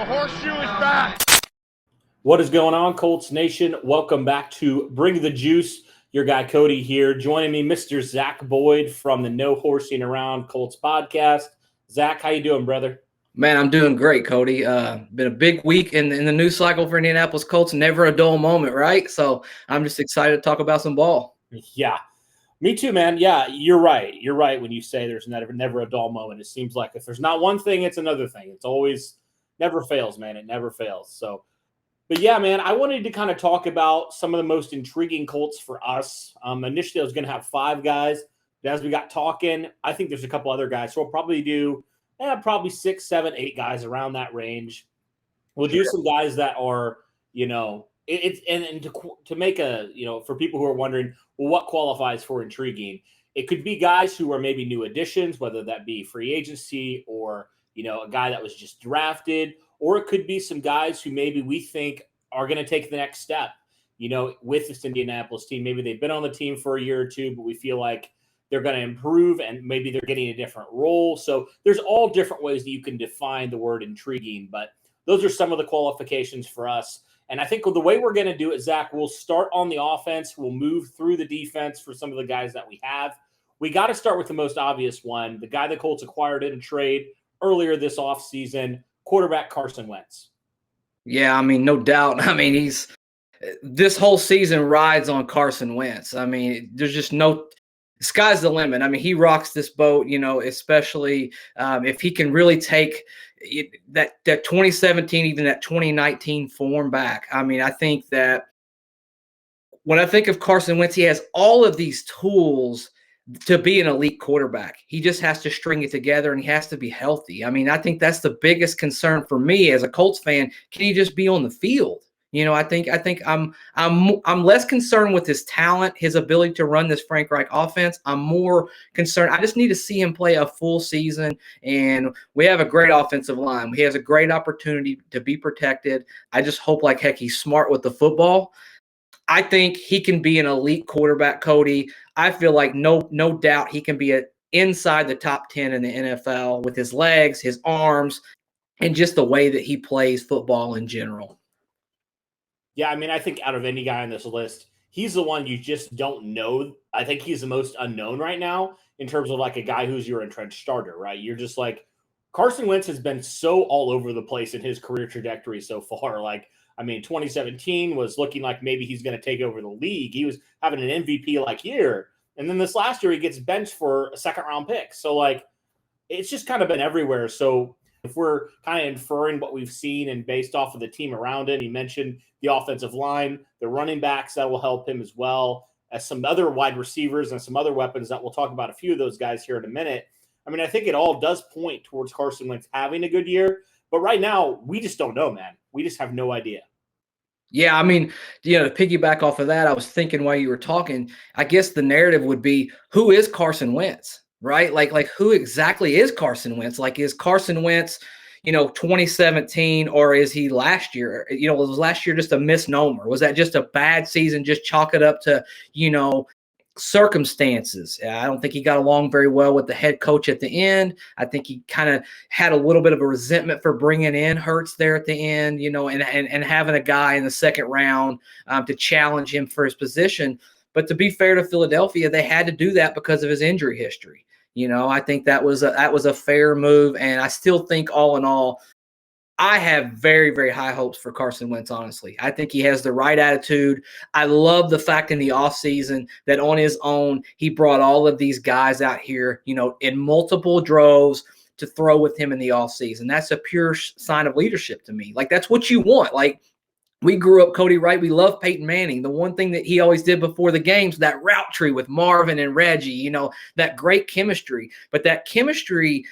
horseshoe is back. What is going on, Colts Nation? Welcome back to Bring the Juice. Your guy Cody here. Joining me, Mr. Zach Boyd from the No Horsing Around Colts podcast. Zach, how you doing, brother? Man, I'm doing great, Cody. Been a big week in the news cycle for Indianapolis Colts. Never a dull moment, right? So I'm just excited to talk about some ball. Yeah, me too, man. Yeah, you're right. You're right when you say there's never a dull moment. It seems like if there's not one thing, it's another thing. It's always never fails, man. It never fails. So, but yeah, man, I wanted to kind of talk about some of the most intriguing Colts for us. Initially, I was going to have 5 guys, but as we got talking, I think there's a couple other guys. So we'll probably do probably 6, 7, 8 guys around that range. We'll do some guys that are, to make a, for people who are wondering, well, what qualifies for intriguing? It could be guys who are maybe new additions, whether that be free agency or, a guy that was just drafted, or it could be some guys who maybe we think are going to take the next step, with this Indianapolis team. Maybe they've been on the team for a year or two, but we feel like they're going to improve and maybe they're getting a different role. So there's all different ways that you can define the word intriguing, but those are some of the qualifications for us. And I think the way we're going to do it, Zach, we'll start on the offense. We'll move through the defense for some of the guys that we have. We got to start with the most obvious one, the guy the Colts acquired in a trade earlier this offseason, quarterback Carson Wentz. Yeah, I mean, no doubt. I mean, this whole season rides on Carson Wentz. I mean, there's just sky's the limit. I mean, he rocks this boat, especially if he can really take that 2017, even that 2019 form back. I mean, I think that when I think of Carson Wentz, he has all of these tools to be an elite quarterback. He just has to string it together and he has to be healthy. I mean, I think that's the biggest concern for me as a Colts fan. Can he just be on the field? I think I'm less concerned with his talent, his ability to run this Frank Reich offense. I'm more concerned. I just need to see him play a full season, and we have a great offensive line. He has a great opportunity to be protected. I just hope like heck he's smart with the football. I think he can be an elite quarterback, Cody. I feel like no doubt he can be inside the top 10 in the NFL with his legs, his arms, and just the way that he plays football in general. Yeah, I mean, I think out of any guy on this list, he's the one you just don't know. I think he's the most unknown right now in terms of like a guy who's your entrenched starter, right? You're just like, Carson Wentz has been so all over the place in his career trajectory so far. Like, I mean, 2017 was looking like maybe he's going to take over the league. He was having an MVP-like year. And then this last year, he gets benched for a second-round pick. So, like, it's just kind of been everywhere. So if we're kind of inferring what we've seen and based off of the team around it, he mentioned the offensive line, the running backs that will help him as well as some other wide receivers and some other weapons that we'll talk about a few of those guys here in a minute. I mean, I think it all does point towards Carson Wentz having a good year. But right now, we just don't know, man. We just have no idea. Yeah, I mean, to piggyback off of that, I was thinking while you were talking, I guess the narrative would be, who is Carson Wentz, right? Like who exactly is Carson Wentz? Like, is Carson Wentz, 2017, or is he last year? Was last year just a misnomer? Was that just a bad season? Just chalk it up to, circumstances. I don't think he got along very well with the head coach at the end. I think he kind of had a little bit of a resentment for bringing in Hurts there at the end, and having a guy in the second round to challenge him for his position. But to be fair to Philadelphia, they had to do that because of his injury history. I think that was a fair move, and I still think all in all, I have very, very high hopes for Carson Wentz, honestly. I think he has the right attitude. I love the fact in the offseason that on his own, he brought all of these guys out here, in multiple droves to throw with him in the offseason. That's a pure sign of leadership to me. Like, that's what you want. Like, we grew up, Cody, right? We love Peyton Manning. The one thing that he always did before the games, that route tree with Marvin and Reggie, that great chemistry. But that chemistry,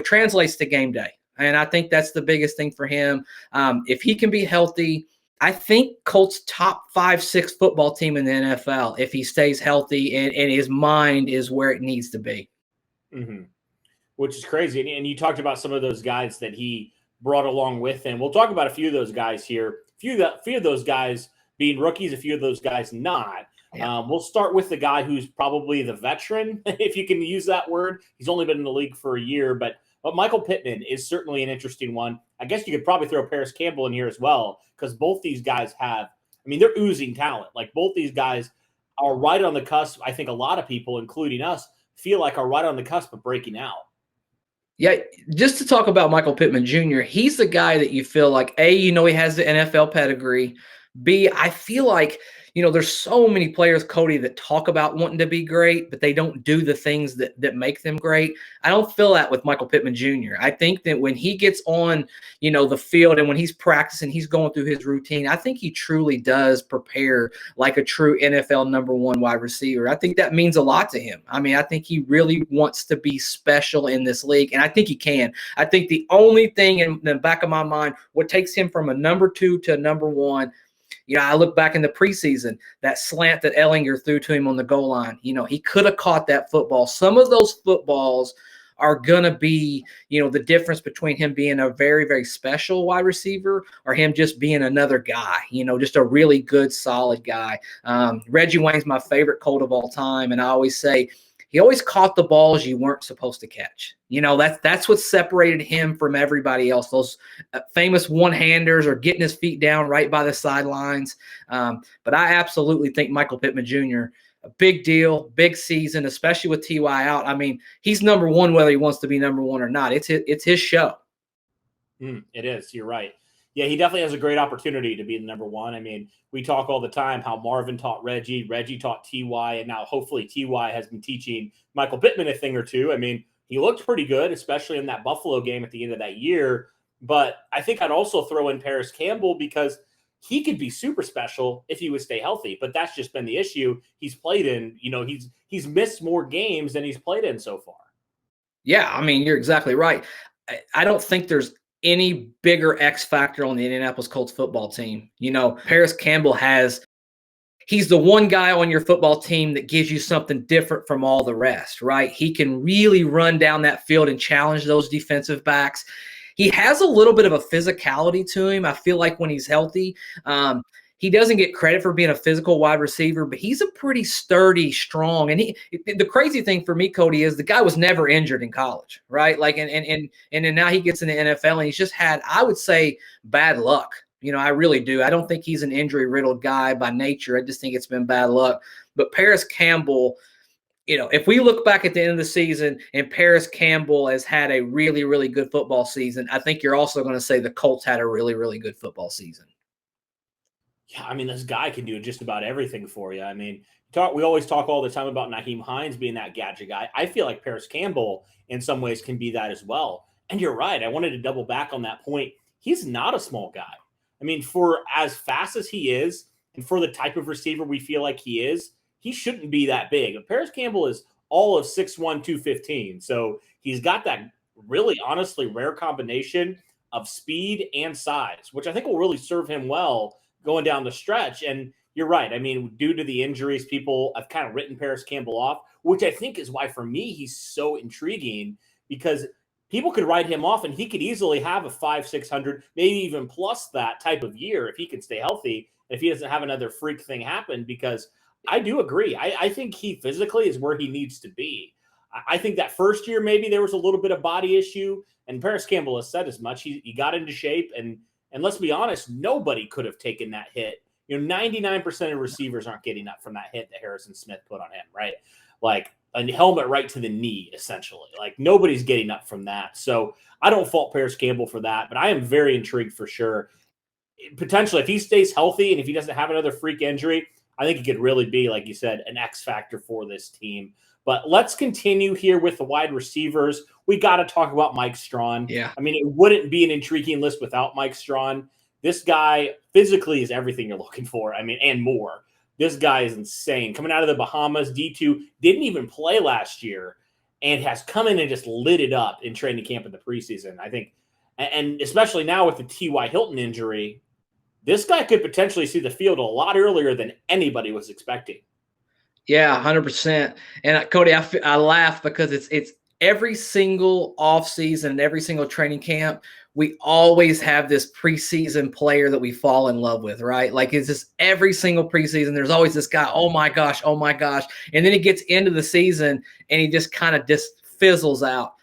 translates to game day. And I think that's the biggest thing for him. If he can be healthy, I think Colts top 5, 6 football team in the NFL if he stays healthy and his mind is where it needs to be. Mm-hmm. Which is crazy. And you talked about some of those guys that he brought along with him. We'll talk about a few of those guys here. A few of those guys being rookies, a few of those guys not. Yeah. We'll start with the guy who's probably the veteran, if you can use that word. He's only been in the league for a year, but But Michael Pittman is certainly an interesting one. I guess you could probably throw Paris Campbell in here as well, because both these guys have, I mean, they're oozing talent. Like both these guys are right on the cusp. I think a lot of people, including us, feel like are right on the cusp of breaking out. Yeah, just to talk about Michael Pittman Jr., he's the guy that you feel like, A, you know, he has the NFL pedigree. B, I feel like, you know, there's so many players, Cody, that talk about wanting to be great, but they don't do the things that make them great. I don't feel that with Michael Pittman Jr. I think that when he gets on, you know, the field and when he's practicing, he's going through his routine, I think he truly does prepare like a true NFL #1 wide receiver. I think that means a lot to him. I mean, I think he really wants to be special in this league, and I think he can. I think the only thing in the back of my mind, what takes him from a #2 to a #1, you know, I look back in the preseason, that slant that Ellinger threw to him on the goal line, you know, he could have caught that football. Some of those footballs are going to be, you know, the difference between him being a very, very special wide receiver or him just being another guy, you know, just a really good, solid guy. Reggie Wayne's my favorite Colt of all time. And I always say, he always caught the balls you weren't supposed to catch. You know, that's what separated him from everybody else. Those famous one-handers or getting his feet down right by the sidelines. But I absolutely think Michael Pittman Jr., a big deal, big season, especially with T.Y. out. I mean, he's #1 whether he wants to be #1 or not. It's his show. It is. You're right. Yeah, he definitely has a great opportunity to be the #1. I mean, we talk all the time how Marvin taught Reggie taught T.Y., and now hopefully T.Y. has been teaching Michael Pittman a thing or two. I mean, he looked pretty good, especially in that Buffalo game at the end of that year. But I think I'd also throw in Paris Campbell because he could be super special if he would stay healthy. But that's just been the issue. He's played in, you know, he's missed more games than he's played in so far. Yeah, I mean, you're exactly right. I don't think there's any bigger X factor on the Indianapolis Colts football team. You know, Paris Campbell he's the one guy on your football team that gives you something different from all the rest, right? He can really run down that field and challenge those defensive backs. He has a little bit of a physicality to him. I feel like when he's healthy, he doesn't get credit for being a physical wide receiver, but he's a pretty sturdy, strong. And the crazy thing for me, Cody, is the guy was never injured in college, right? Like, and then now he gets in the NFL and he's just had, I would say, bad luck. You know, I really do. I don't think he's an injury-riddled guy by nature. I just think it's been bad luck. But Paris Campbell, you know, if we look back at the end of the season and Paris Campbell has had a really, really good football season, I think you're also going to say the Colts had a really, really good football season. Yeah, I mean, this guy can do just about everything for you. I mean, we always talk all the time about Nyheim Hines being that gadget guy. I feel like Paris Campbell, in some ways, can be that as well. And you're right. I wanted to double back on that point. He's not a small guy. I mean, for as fast as he is, and for the type of receiver we feel like he is, he shouldn't be that big. But Paris Campbell is all of 6'1", 215. So he's got that really, honestly, rare combination of speed and size, which I think will really serve him well going down the stretch. And you're right. I mean, due to the injuries, people have kind of written Paris Campbell off, which I think is why, for me, he's so intriguing, because people could write him off and he could easily have a 500-600, maybe even plus that type of year if he can stay healthy, if he doesn't have another freak thing happen. Because I do agree. I think he physically is where he needs to be. I think that first year, maybe there was a little bit of body issue, and Paris Campbell has said as much. He got into shape, and let's be honest, nobody could have taken that hit. You know, 99% of receivers aren't getting up from that hit that Harrison Smith put on him, right? Like a helmet right to the knee, essentially. Like nobody's getting up from that. So I don't fault Paris Campbell for that, but I am very intrigued for sure. Potentially, if he stays healthy and if he doesn't have another freak injury, I think he could really be, like you said, an X factor for this team. But let's continue here with the wide receivers. We got to talk about Mike Strawn. Yeah. I mean, it wouldn't be an intriguing list without Mike Strawn. This guy physically is everything you're looking for. I mean, and more. This guy is insane. Coming out of the Bahamas, D2, didn't even play last year and has come in and just lit it up in training camp in the preseason. I think, and especially now with the T.Y. Hilton injury, this guy could potentially see the field a lot earlier than anybody was expecting. Yeah, 100%. And Cody, I laugh because it's every single offseason and every single training camp, we always have this preseason player that we fall in love with, right? Like it's just every single preseason, there's always this guy, oh my gosh. And then he gets into the season and he just kind of just fizzles out.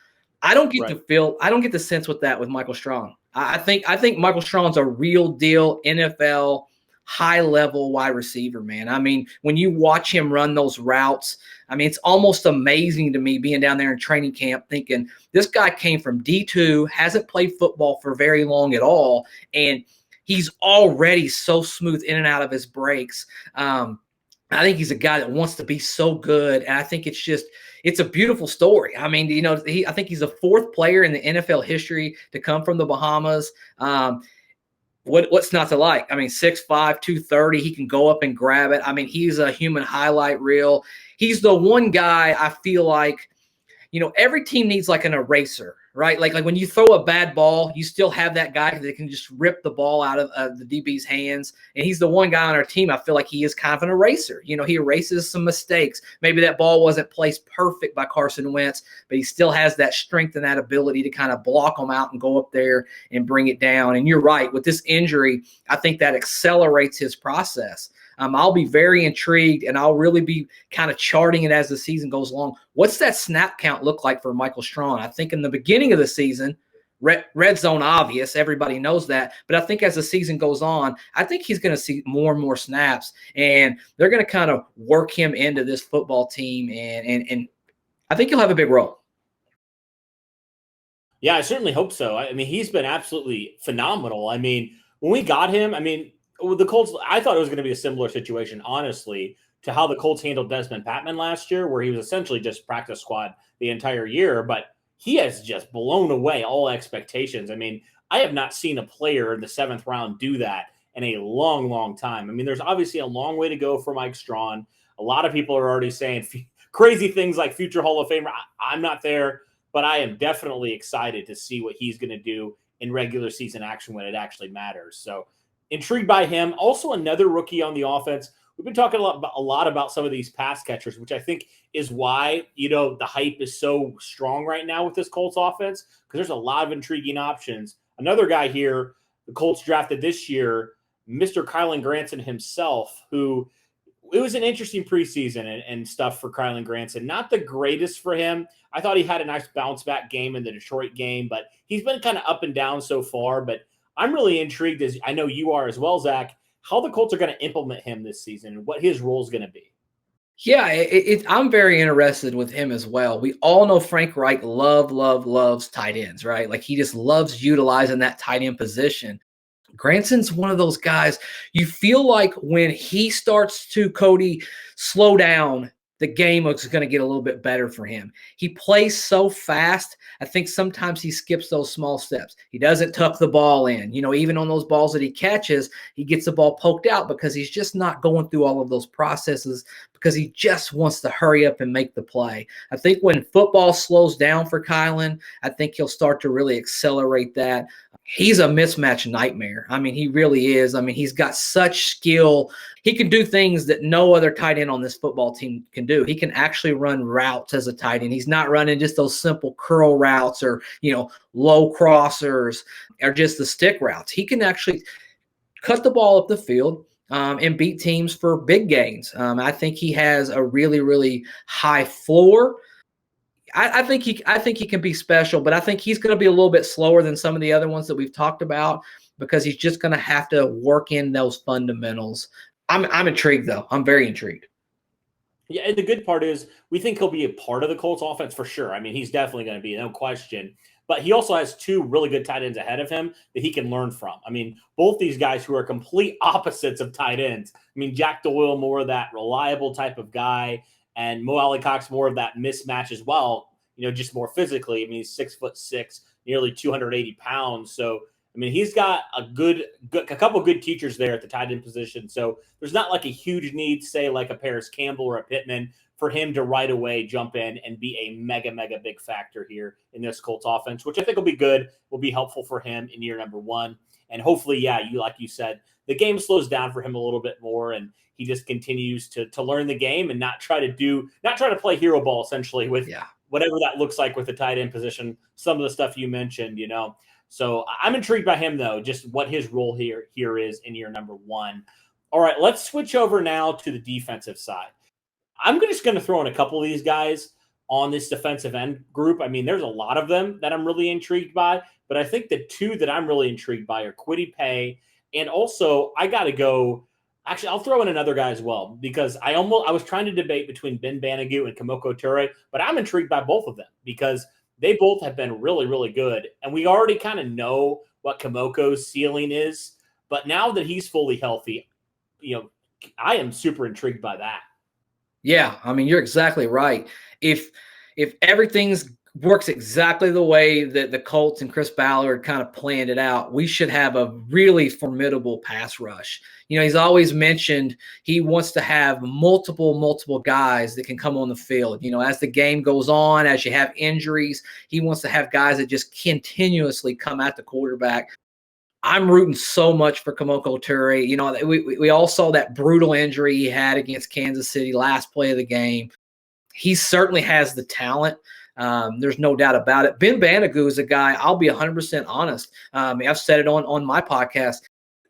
I don't get Right. I don't get the sense with that with Michael Strawn. I think Michael Strawn's a real deal NFL high level wide receiver, man. I mean, when you watch him run those routes, I mean, it's almost amazing to me being down there in training camp thinking this guy came from D2, hasn't played football for very long at all, and he's already so smooth in and out of his breaks. I think he's a guy that wants to be so good, and I think it's a beautiful story. I mean, I think he's the fourth player in the NFL history to come from the Bahamas. What's not to like? I mean, 6'5", 230. He can go up and grab it. I mean, he's a human highlight reel. He's the one guy I feel like, every team needs like an eraser, right? Like when you throw a bad ball, you still have that guy that can just rip the ball out of the DB's hands. And he's the one guy on our team. I feel like he is kind of an eraser. He erases some mistakes. Maybe that ball wasn't placed perfect by Carson Wentz, but he still has that strength and that ability to kind of block them out and go up there and bring it down. And you're right, with this injury, I think that accelerates his process. I'll be very intrigued, and I'll really be kind of charting it as the season goes along. What's that snap count look like for Michael Strawn? I think in the beginning of the season, red zone obvious, everybody knows that. But I think as the season goes on, I think he's going to see more and more snaps, and they're going to kind of work him into this football team, and I think he'll have a big role. Yeah, I certainly hope so. I mean, he's been absolutely phenomenal. I mean, when we got him, with the Colts, I thought it was going to be a similar situation, honestly, to how the Colts handled Desmond Pittman last year, where he was essentially just practice squad the entire year, but he has just blown away all expectations. I mean, I have not seen a player in the 7th round do that in a long, long time. I mean, there's obviously a long way to go for Mike Strawn. A lot of people are already saying crazy things like future Hall of Famer. I'm not there, but I am definitely excited to see what he's going to do in regular season action when it actually matters. So, intrigued by him. Also, another rookie on the offense. We've been talking a lot about some of these pass catchers, which I think is why, the hype is so strong right now with this Colts offense, because there's a lot of intriguing options. Another guy here, the Colts drafted this year, Mr. Kylan Granson himself, who it was an interesting preseason and stuff for Kylan Granson. Not the greatest for him. I thought he had a nice bounce back game in the Detroit game, but he's been kind of up and down so far. But I'm really intrigued, as I know you are as well, Zach, how the Colts are going to implement him this season and what his role is going to be. Yeah, I'm very interested with him as well. We all know Frank Reich loves tight ends, right? Like he just loves utilizing that tight end position. Granson's one of those guys, you feel like when he starts to, Cody, slow down, the game is going to get a little bit better for him. He plays so fast. I think sometimes he skips those small steps. He doesn't tuck the ball in. Even on those balls that he catches, he gets the ball poked out because he's just not going through all of those processes because he just wants to hurry up and make the play. I think when football slows down for Kylan, I think he'll start to really accelerate that. He's a mismatch nightmare. I mean, he really is. I mean, he's got such skill. He can do things that no other tight end on this football team can do. He can actually run routes as a tight end. He's not running just those simple curl routes or, low crossers or just the stick routes. He can actually cut the ball up the field and beat teams for big gains. I think he has a really, really high floor. I think he can be special, but I think he's going to be a little bit slower than some of the other ones that we've talked about because he's just going to have to work in those fundamentals. I'm intrigued, though. I'm very intrigued. Yeah, and the good part is we think he'll be a part of the Colts offense for sure. I mean, he's definitely going to be, no question. But he also has 2 really good tight ends ahead of him that he can learn from. I mean, both these guys who are complete opposites of tight ends. I mean, Jack Doyle, more of that reliable type of guy, and Mo Alley-Cox, more of that mismatch as well, just more physically. I mean, he's 6'6", nearly 280 pounds. So, I mean, he's got a couple good teachers there at the tight end position. So there's not like a huge need, say like a Paris Campbell or a Pittman, for him to right away jump in and be a mega big factor here in this Colts offense, which I think will be good, will be helpful for him in year number 1. And hopefully, yeah, like you said, the game slows down for him a little bit more and he just continues to learn the game and not try to play hero ball essentially with whatever that looks like with the tight end position, some of the stuff you mentioned, So I'm intrigued by him, though, just what his role here is in year number 1. All right, let's switch over now to the defensive side. I'm just going to throw in a couple of these guys on this defensive end group. I mean, there's a lot of them that I'm really intrigued by, but I think the two that I'm really intrigued by are Kwity Paye, and also I got to go. Actually, I'll throw in another guy as well, because I was trying to debate between Ben Banagoo and Kamoko Toure, but I'm intrigued by both of them because they both have been really, really good. And we already kind of know what Kamoko's ceiling is. But now that he's fully healthy, I am super intrigued by that. Yeah, I mean, you're exactly right. If everything's works exactly the way that the Colts and Chris Ballard kind of planned it out, we should have a really formidable pass rush. He's always mentioned he wants to have multiple guys that can come on the field. As the game goes on, as you have injuries, he wants to have guys that just continuously come at the quarterback. I'm rooting so much for Kamoko Toure. We all saw that brutal injury he had against Kansas City last play of the game. He certainly has the talent. There's no doubt about it. Ben Banagoo is a guy, I'll be 100% honest. I've said it on my podcast.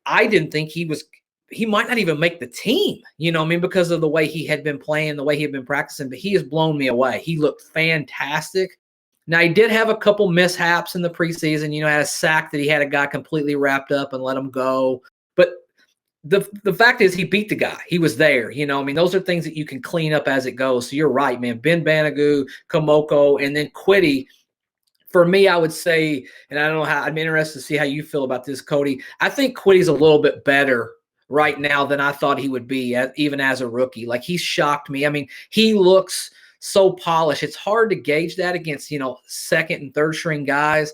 I didn't think he might not even make the team, because of the way he had been playing, the way he had been practicing, but he has blown me away. He looked fantastic. Now, he did have a couple mishaps in the preseason, had a sack that he had a guy completely wrapped up and let him go. But the fact is he beat the guy. He was there, those are things that you can clean up as it goes. So you're right, man. Ben Banagoo, Kamoko, and then Kwity. For me, I would say, and I don't know how, I'm interested to see how you feel about this, Cody. I think Quity's a little bit better right now than I thought he would be, even as a rookie. Like, he's shocked me. I mean, he looks so polished. It's hard to gauge that against, second and third string guys,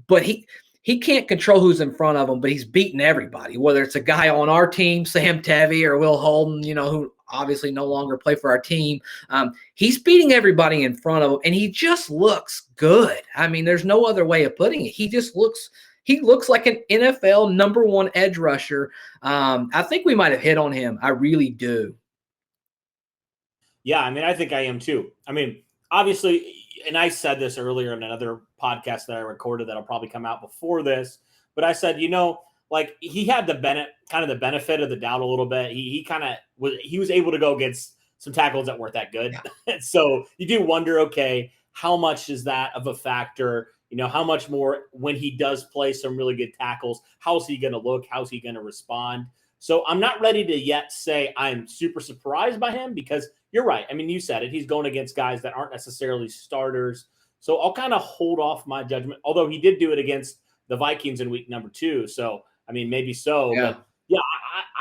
but he can't control who's in front of him, but he's beating everybody, whether it's a guy on our team, Sam Tevy, or Will Holden, who obviously no longer play for our team. He's beating everybody in front of him, and he just looks good. I mean, there's no other way of putting it. He looks like an NFL #1 edge rusher. I think we might have hit on him. I really do. Yeah, I mean, I think I am too. I mean, obviously, and I said this earlier in another podcast that I recorded that'll probably come out before this, but I said, like, he had the benefit of the doubt a little bit. He was able to go against some tackles that weren't that good. Yeah. So you do wonder, okay, how much is that of a factor? How much more when he does play some really good tackles, how's he going to look? How's he going to respond? So I'm not ready to yet say I'm super surprised by him, because you're right. I mean, you said it. He's going against guys that aren't necessarily starters. So I'll kind of hold off my judgment, although he did do it against the Vikings in week number 2. So, I mean, maybe so. Yeah. But yeah,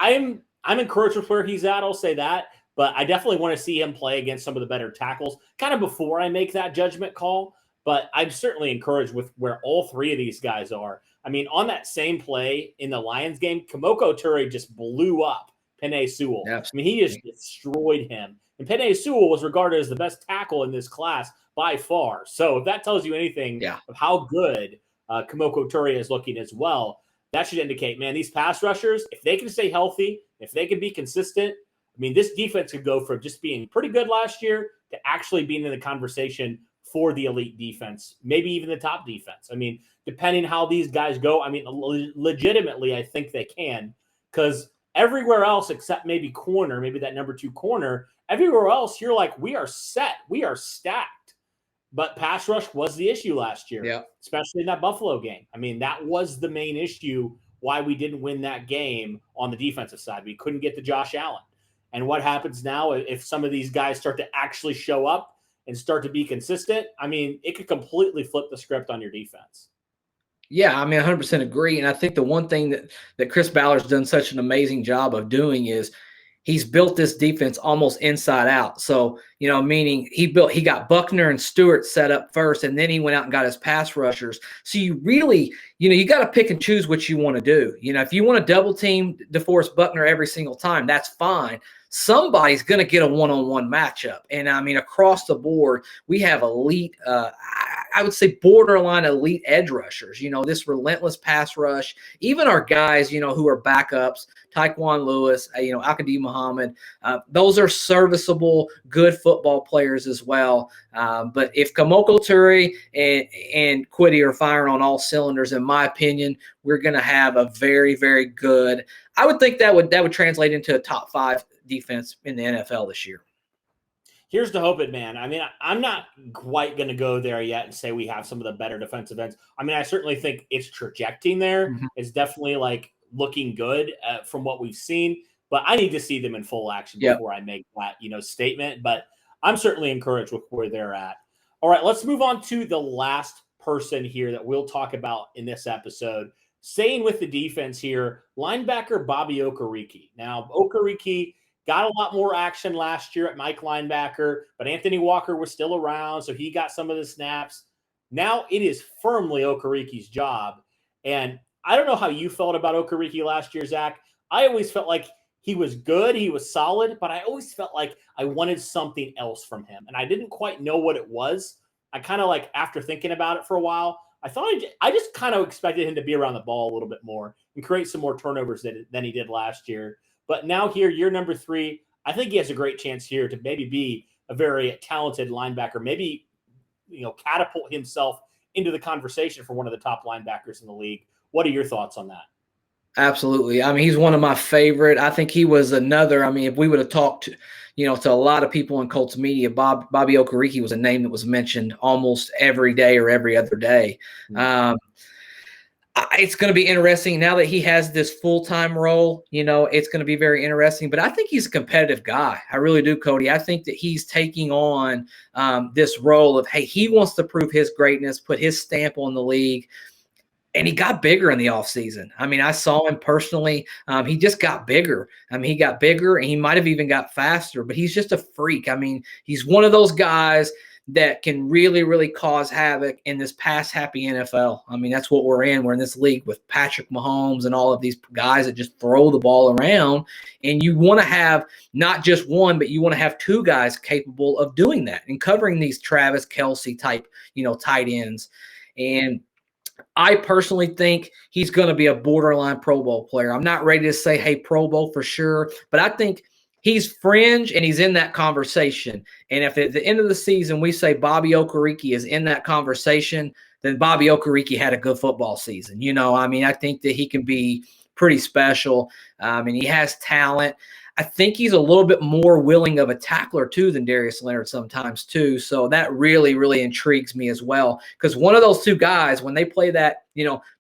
I'm encouraged with where he's at. I'll say that. But I definitely want to see him play against some of the better tackles kind of before I make that judgment call. But I'm certainly encouraged with where all three of these guys are. I mean, on that same play in the Lions game, Kamoko Toure just blew up Penei Sewell. Absolutely. I mean, he just destroyed him. And Penei Sewell was regarded as the best tackle in this class by far. So if that tells you anything of how good Kamoko Toure is looking as well, that should indicate, man, these pass rushers, if they can stay healthy, if they can be consistent, I mean, this defense could go from just being pretty good last year to actually being in the conversation for the elite defense, maybe even the top defense. I mean, depending how these guys go, I mean, legitimately, I think they can, because everywhere else except maybe corner, maybe that number 2 corner, everywhere else you're like, we are set, we are stacked. But pass rush was the issue last year, especially in that Buffalo game. I mean, that was the main issue why we didn't win that game on the defensive side. We couldn't get to Josh Allen. And what happens now if some of these guys start to actually show up and start to be consistent? I mean, it could completely flip the script on your defense. Yeah, I mean, 100% agree. And I think the one thing that Chris Ballard's done such an amazing job of doing is he's built this defense almost inside out. So, meaning he got Buckner and Stewart set up first, and then he went out and got his pass rushers. So you really, you got to pick and choose what you want to do. If you want to double team DeForest Buckner every single time, that's fine. Somebody's going to get a one-on-one matchup. And I mean, across the board, we have elite, I would say borderline elite edge rushers, this relentless pass rush, even our guys, who are backups, Tyquan Lewis, Akadi Muhammad, those are serviceable, good football players as well. But if Kamoko Toure and Kwity are firing on all cylinders, in my opinion, we're going to have a very, very good, I would think that would translate into a top 5 defense in the NFL this year. Here's to hope it, man. I mean, I'm not quite going to go there yet and say we have some of the better defensive ends. I mean, I certainly think it's trajecting there. Mhm. It's definitely like looking good from what we've seen, but I need to see them in full action Yep. before I make that, statement. But I'm certainly encouraged with where they're at. All right, let's move on to the last person here that we'll talk about in this episode. Staying with the defense here, linebacker Bobby Okariki. Now, Okariki got a lot more action last year at Mike linebacker, but Anthony Walker was still around, so he got some of the snaps. Now it is firmly Okariki's job. And I don't know how you felt about Okariki last year, Zach. I always felt like he was good, he was solid, but I always felt like I wanted something else from him. And I didn't quite know what it was. I kind of like, after thinking about it for a while, I just kind of expected him to be around the ball a little bit more and create some more turnovers than he did last year. But now here, year number 3, I think he has a great chance here to maybe be a very talented linebacker, maybe, catapult himself into the conversation for one of the top linebackers in the league. What are your thoughts on that? Absolutely. I mean, he's one of my favorite. I think he was another. I mean, if we would have talked, to a lot of people in Colts media, Bobby Okariki was a name that was mentioned almost every day or every other day. It's going to be interesting now that he has this full-time role. It's going to be very interesting. But I think he's a competitive guy. I really do, Cody. I think that he's taking on this role of, hey, he wants to prove his greatness, put his stamp on the league. And he got bigger in the offseason. I mean, I saw him personally. He just got bigger. I mean, he got bigger, and he might have even got faster, but he's just a freak. I mean, he's one of those guys that can really, really cause havoc in this pass-happy NFL. I mean, that's what we're in. We're in this league with Patrick Mahomes and all of these guys that just throw the ball around, and you want to have not just one, but you want to have 2 guys capable of doing that and covering these Travis Kelce type, tight ends. And I personally think he's going to be a borderline Pro Bowl player. I'm not ready to say, hey, Pro Bowl for sure, but I think he's fringe and he's in that conversation. And if at the end of the season we say Bobby Okariki is in that conversation, then Bobby Okariki had a good football season. I mean, I think that he can be pretty special, and he has talent. I think he's a little bit more willing of a tackler too than Darius Leonard sometimes too. So that really, really intrigues me as well. Because one of those 2 guys, when they play that,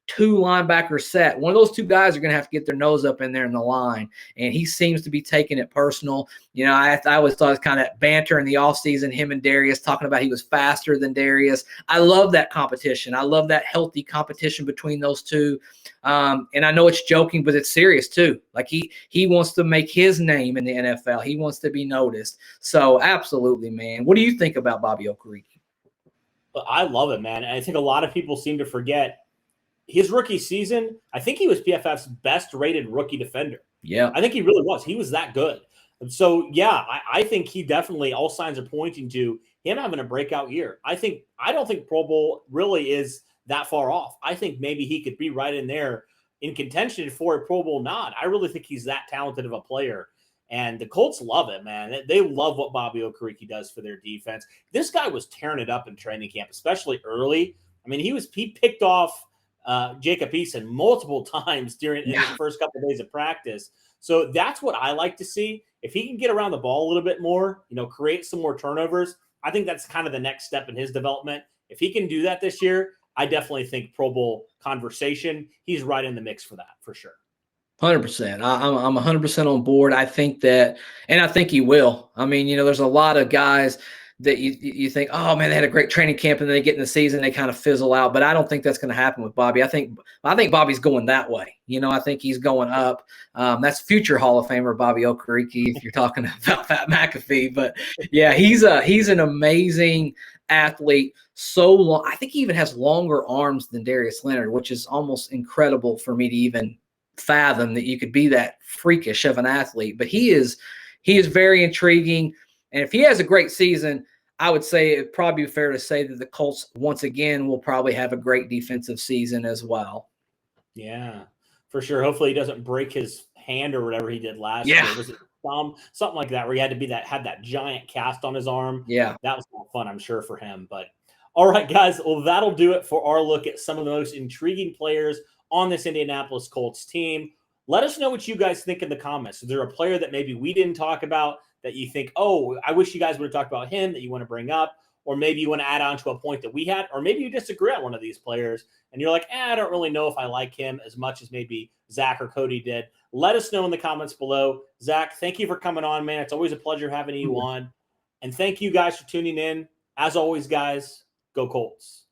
2 linebacker set, one of those 2 guys are going to have to get their nose up in there in the line. And he seems to be taking it personal. I always thought it was kind of banter in the offseason, him and Darius talking about he was faster than Darius. I love that competition. I love that healthy competition between those 2. And I know it's joking, but it's serious too. Like he wants to make his name in the NFL. He wants to be noticed. So absolutely, man. What do you think about Bobby Okariki? I love it, man. And I think a lot of people seem to forget his rookie season. I think he was PFF's best rated rookie defender. Yeah. I think he really was. He was that good. And so, yeah, I think he definitely, all signs are pointing to him having a breakout year. I don't think Pro Bowl really is that far off. I think maybe he could be right in there in contention for a Pro Bowl nod. I really think he's that talented of a player. And the Colts love it, man. They love what Bobby Okariki does for their defense. This guy was tearing it up in training camp, especially early. I mean, he picked off Jacob Eason multiple times in the first couple of days of practice. So that's what I like to see. If he can get around the ball a little bit more, create some more turnovers, I think that's kind of the next step in his development. If he can do that this year, I definitely think Pro Bowl conversation, he's right in the mix for that, for sure. 100%. I'm 100% on board. I think that, and I think he will. I mean, there's a lot of guys that you think, oh man, they had a great training camp, and then they get in the season, they kind of fizzle out. But I don't think that's going to happen with Bobby. I think Bobby's going that way. I think he's going up. That's future Hall of Famer Bobby Okariki, if you're talking about Pat McAfee. But yeah, he's an amazing athlete. So long. I think he even has longer arms than Darius Leonard, which is almost incredible for me to even fathom that you could be that freakish of an athlete. But he is very intriguing. And if he has a great season, I would say it'd probably be fair to say that the Colts once again will probably have a great defensive season as well. Yeah, for sure. Hopefully he doesn't break his hand or whatever he did last year. Was it something like that, where he had to be had that giant cast on his arm? Yeah. That was fun, I'm sure, for him. But all right, guys, well, that'll do it for our look at some of the most intriguing players on this Indianapolis Colts team. Let us know what you guys think in the comments. Is there a player that maybe we didn't talk about that you think, oh, I wish you guys would have talked about him, that you want to bring up, or maybe you want to add on to a point that we had, or maybe you disagree on one of these players and you're like, I don't really know if I like him as much as maybe Zach or Cody did. Let us know in the comments below. Zach, thank you for coming on, man. It's always a pleasure having you on. And thank you guys for tuning in. As always, guys, go Colts.